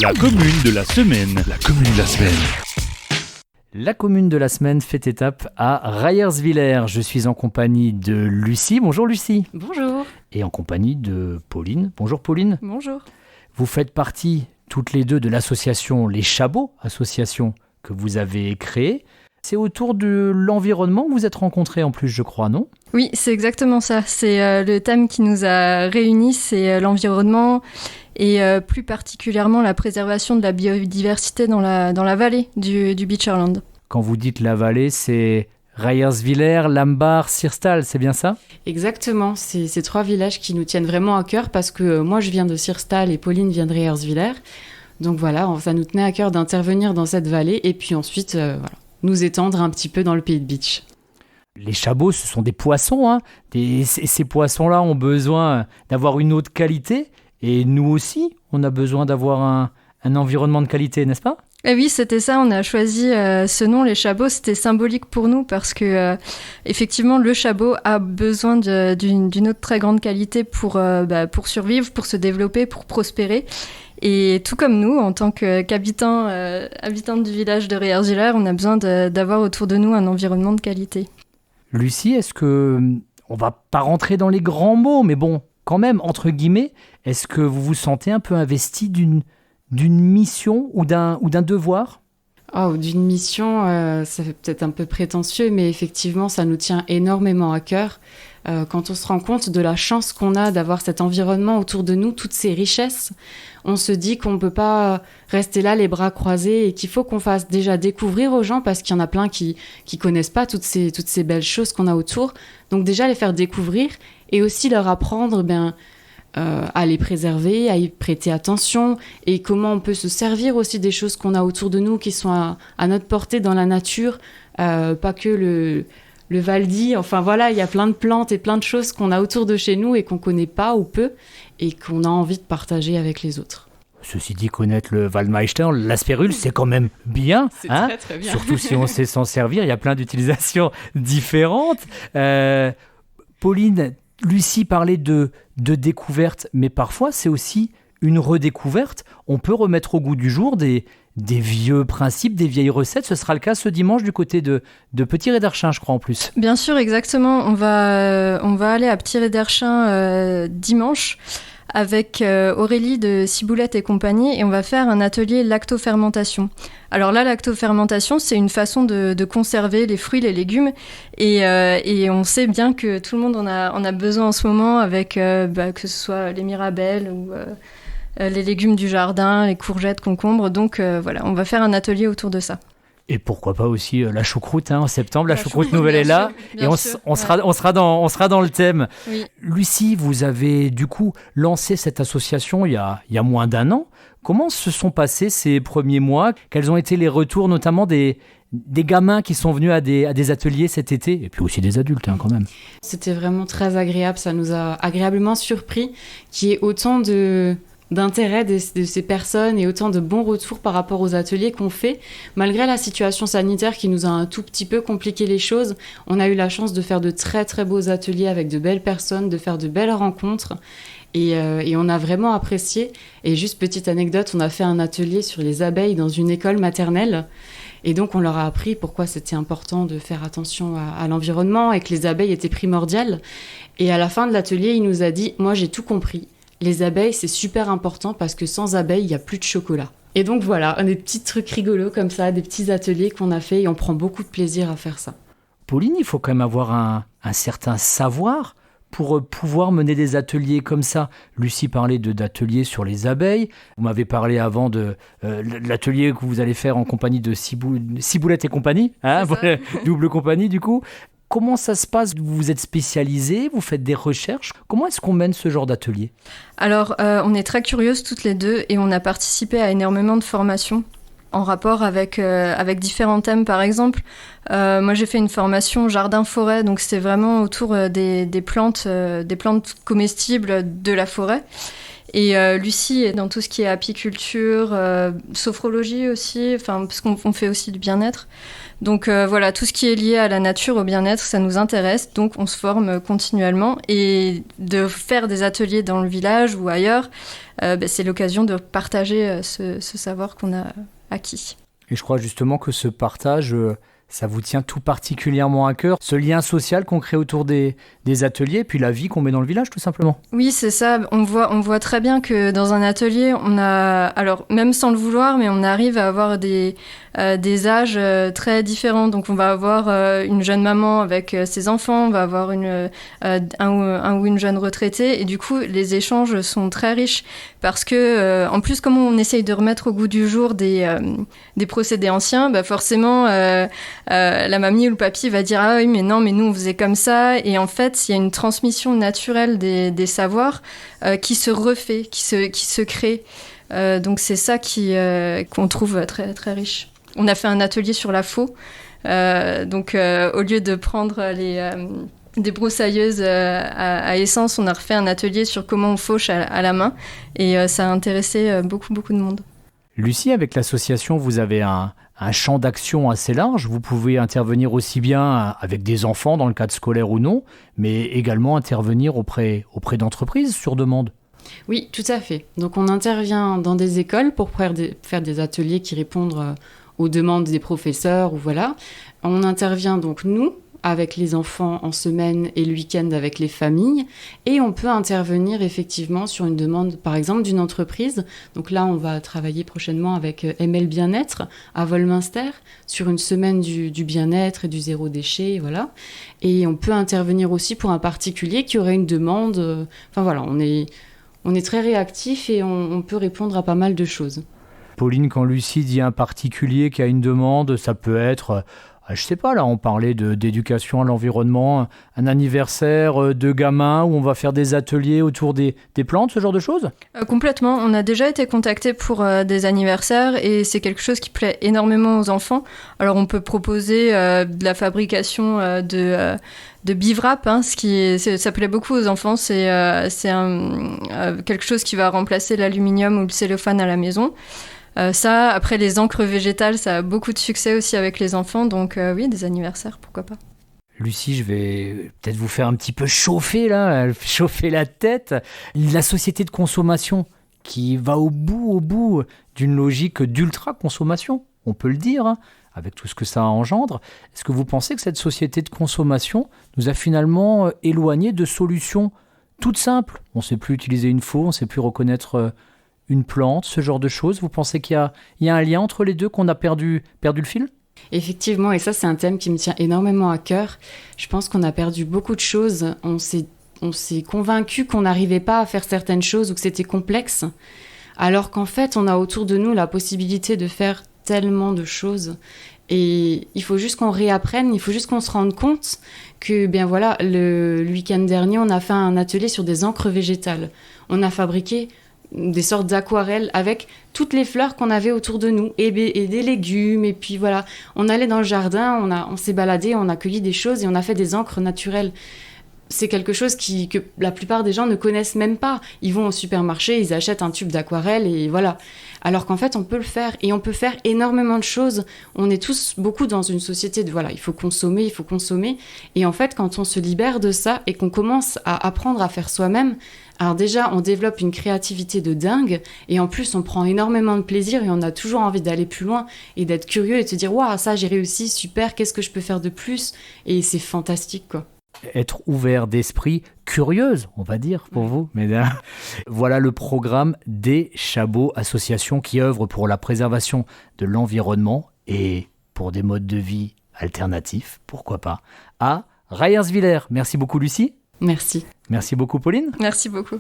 La commune de la semaine. La commune de la semaine. La commune de la semaine fait étape à Rayerswiller. Je suis en compagnie de Lucie. Bonjour Lucie. Bonjour. Et en compagnie de Pauline. Bonjour Pauline. Bonjour. Vous faites partie toutes les deux de l'association Les Chabots, association que vous avez créée. C'est autour de l'environnement que vous êtes rencontrés en plus, je crois, non ? Oui, c'est exactement ça. C'est le thème qui nous a réunis, c'est l'environnement et plus particulièrement la préservation de la biodiversité dans la vallée du Beecherland. Quand vous dites la vallée, c'est Rayerswiller, Lambar, Sierstal, c'est bien ça ? Exactement, c'est ces trois villages qui nous tiennent vraiment à cœur parce que moi je viens de Sierstal et Pauline vient de Rayerswiller. Donc voilà, ça nous tenait à cœur d'intervenir dans cette vallée et puis ensuite nous étendre un petit peu dans le pays de Beach. Les chabots, ce sont des poissons. Hein. Ces poissons-là ont besoin d'avoir une eau de qualité. Et nous aussi, on a besoin d'avoir un environnement de qualité, n'est-ce pas ? Et oui, c'était ça. On a choisi ce nom, les chabots. C'était symbolique pour nous parce que, effectivement, le chabot a besoin d'une eau de très grande qualité pour survivre, pour se développer, pour prospérer. Et tout comme nous, en tant qu'habitants du village de Rayerswiller, on a besoin d'avoir autour de nous un environnement de qualité. Lucie, est-ce que, on va pas rentrer dans les grands mots, mais bon, quand même, entre guillemets, est-ce que vous vous sentez un peu investi d'une mission ou d'un devoir ? D'une mission, ça fait peut-être un peu prétentieux, mais effectivement, ça nous tient énormément à cœur. Quand on se rend compte de la chance qu'on a d'avoir cet environnement autour de nous, toutes ces richesses, on se dit qu'on ne peut pas rester là les bras croisés et qu'il faut qu'on fasse déjà découvrir aux gens parce qu'il y en a plein qui connaissent pas toutes ces belles choses qu'on a autour. Donc déjà les faire découvrir et aussi leur apprendre à les préserver, à y prêter attention et comment on peut se servir aussi des choses qu'on a autour de nous qui sont à notre portée dans la nature, pas que le Valdi, enfin voilà, il y a plein de plantes et plein de choses qu'on a autour de chez nous et qu'on connaît pas ou peu et qu'on a envie de partager avec les autres. Ceci dit, connaître le Waldmeister, l'aspérule, c'est quand même bien. C'est hein, très très bien. Surtout si on sait s'en servir, il y a plein d'utilisations différentes. Pauline, Lucie parlait de découverte, mais parfois c'est aussi une redécouverte. On peut remettre au goût du jour des vieux principes, des vieilles recettes. Ce sera le cas ce dimanche du côté de Petit-Réderchin, je crois, en plus. Bien sûr, exactement. On va aller à Petit-Réderchin dimanche avec Aurélie de Ciboulette et compagnie et on va faire un atelier lactofermentation. Alors la lactofermentation, c'est une façon de conserver les fruits, les légumes et on sait bien que tout le monde en a besoin en ce moment avec que ce soit les mirabelles ou les légumes du jardin, les courgettes, concombres. Donc voilà, on va faire un atelier autour de ça. Et pourquoi pas aussi la choucroute en septembre. La choucroute nouvelle est là et on sera dans le thème. Oui. Lucie, vous avez du coup lancé cette association il y a moins d'un an. Comment se sont passés ces premiers mois ? Quels ont été les retours notamment des gamins qui sont venus à des ateliers cet été et puis aussi des adultes quand même. C'était vraiment très agréable, ça nous a agréablement surpris qu'il y ait autant d'intérêt de ces personnes et autant de bons retours par rapport aux ateliers qu'on fait. Malgré la situation sanitaire qui nous a un tout petit peu compliqué les choses, on a eu la chance de faire de très très beaux ateliers avec de belles personnes, de faire de belles rencontres et on a vraiment apprécié. Et juste petite anecdote, on a fait un atelier sur les abeilles dans une école maternelle et donc on leur a appris pourquoi c'était important de faire attention à l'environnement et que les abeilles étaient primordiales. Et à la fin de l'atelier, il nous a dit « Moi j'ai tout compris. Les abeilles, c'est super important parce que sans abeilles, il n'y a plus de chocolat. » Et donc voilà, des petits trucs rigolos comme ça, des petits ateliers qu'on a fait et on prend beaucoup de plaisir à faire ça. Pauline, il faut quand même avoir un certain savoir pour pouvoir mener des ateliers comme ça. Lucie parlait d'ateliers sur les abeilles. Vous m'avez parlé avant de l'atelier que vous allez faire en compagnie de Ciboulette et compagnie. Hein, double compagnie du coup. Comment ça se passe ? Vous êtes spécialisés, vous faites des recherches. Comment est-ce qu'on mène ce genre d'atelier ? Alors, on est très curieuses toutes les deux et on a participé à énormément de formations en rapport avec différents thèmes. Par exemple, moi j'ai fait une formation jardin-forêt, donc c'était vraiment autour des plantes comestibles de la forêt. Et Lucie est dans tout ce qui est apiculture, sophrologie aussi, parce qu'on fait aussi du bien-être. Donc voilà, tout ce qui est lié à la nature, au bien-être, ça nous intéresse. Donc on se forme continuellement. Et de faire des ateliers dans le village ou ailleurs, c'est l'occasion de partager ce savoir qu'on a acquis. Et je crois justement que ce partage, ça vous tient tout particulièrement à cœur, ce lien social qu'on crée autour des ateliers, puis la vie qu'on met dans le village, tout simplement. Oui, c'est ça. On voit très bien que dans un atelier, on a, alors même sans le vouloir, mais on arrive à avoir des âges très différents. Donc on va avoir une jeune maman avec ses enfants, on va avoir un ou une jeune retraitée, et du coup les échanges sont très riches parce que en plus, comme on essaye de remettre au goût du jour des procédés anciens, forcément la mamie ou le papy va dire ah oui mais non mais nous on faisait comme ça, et en fait il y a une transmission naturelle des savoirs qui se refait, qui se crée. Donc c'est ça qu'on trouve très très riche. On a fait un atelier sur la faux, donc au lieu de prendre des broussailleuses à essence, on a refait un atelier sur comment on fauche à la main, et ça a intéressé beaucoup de monde. Lucie, avec l'association, vous avez un champ d'action assez large. Vous pouvez intervenir aussi bien avec des enfants, dans le cadre scolaire ou non, mais également intervenir auprès d'entreprises sur demande. Oui, tout à fait. Donc on intervient dans des écoles pour faire des ateliers qui répondent aux demandes des professeurs, ou voilà. On intervient donc nous, avec les enfants en semaine, et le week-end avec les familles, et on peut intervenir effectivement sur une demande par exemple d'une entreprise. Donc là on va travailler prochainement avec ML Bien-être à Volminster sur une semaine du bien-être et du zéro déchet, voilà. Et on peut intervenir aussi pour un particulier qui aurait une demande, enfin voilà, on est très réactif et on peut répondre à pas mal de choses. Pauline, quand Lucie dit un particulier qui a une demande, ça peut être, je sais pas, là on parlait d'éducation à l'environnement, un anniversaire de gamin où on va faire des ateliers autour des plantes, ce genre de choses ? Complètement, on a déjà été contactés pour des anniversaires, et c'est quelque chose qui plaît énormément aux enfants. Alors on peut proposer de la fabrication de bivrap, ça plaît beaucoup aux enfants, c'est quelque chose qui va remplacer l'aluminium ou le cellophane à la maison. Ça, après les encres végétales, ça a beaucoup de succès aussi avec les enfants, donc oui, des anniversaires, pourquoi pas. Lucie, je vais peut-être vous faire un petit peu chauffer la tête. La société de consommation qui va au bout d'une logique d'ultra-consommation, on peut le dire, avec tout ce que ça engendre. Est-ce que vous pensez que cette société de consommation nous a finalement éloignés de solutions toutes simples ? On ne sait plus utiliser une faux, on ne sait plus reconnaître une plante, ce genre de choses. Vous pensez qu'il y a un lien entre les deux, qu'on a perdu le fil ? Effectivement, et ça c'est un thème qui me tient énormément à cœur. Je pense qu'on a perdu beaucoup de choses. On s'est convaincu qu'on n'arrivait pas à faire certaines choses ou que c'était complexe, alors qu'en fait on a autour de nous la possibilité de faire tellement de choses. Et il faut juste qu'on réapprenne, il faut juste qu'on se rende compte que, bien voilà, le week-end dernier, on a fait un atelier sur des encres végétales. On a fabriqué des sortes d'aquarelles avec toutes les fleurs qu'on avait autour de nous, et des légumes, et puis voilà. On allait dans le jardin, on s'est baladé, on a cueilli des choses et on a fait des encres naturelles. C'est quelque chose que la plupart des gens ne connaissent même pas. Ils vont au supermarché, ils achètent un tube d'aquarelle et voilà. Alors qu'en fait, on peut le faire, et on peut faire énormément de choses. On est tous beaucoup dans une société de voilà, il faut consommer. Et en fait, quand on se libère de ça et qu'on commence à apprendre à faire soi-même, alors déjà, on développe une créativité de dingue, et en plus, on prend énormément de plaisir et on a toujours envie d'aller plus loin et d'être curieux et de se dire « Waouh, ça, j'ai réussi, super, qu'est-ce que je peux faire de plus ?» Et c'est fantastique, quoi. Être ouvert d'esprit, curieuse, on va dire, pour vous, mesdames. Voilà le programme des Chabots, association qui œuvre pour la préservation de l'environnement et pour des modes de vie alternatifs, pourquoi pas, à Rayerswiller. Merci beaucoup, Lucie. Merci. Merci beaucoup, Pauline. Merci beaucoup.